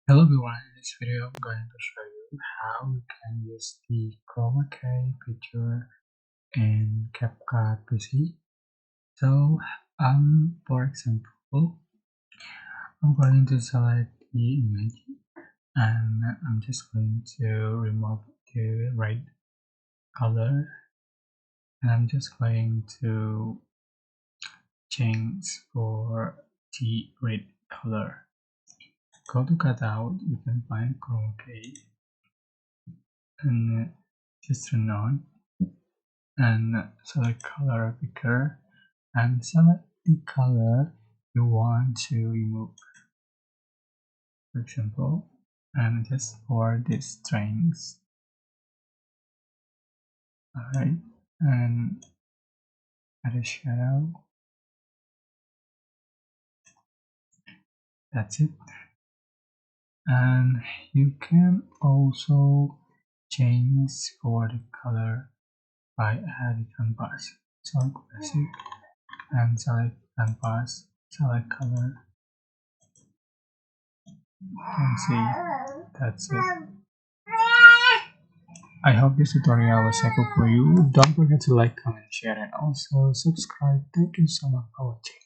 Hello everyone, in this video I'm going to show you how you can use the Chroma key feature in CapCut PC. So, for example, I'm going to select the image and I'm just going to remove the red color and I'm just going to change for the red color. Go to cutout, you can find Chroma key and just turn on and select color picker and select the color you want to remove, for example, and just for these strings. Alright, and add a shadow. That's it. And you can also change for the color by adding canvas. Select basic and select canvas, select color. You can see that's it. I hope this tutorial was helpful for you. Don't forget to like, comment, share, and also subscribe. Thank you so much for watching.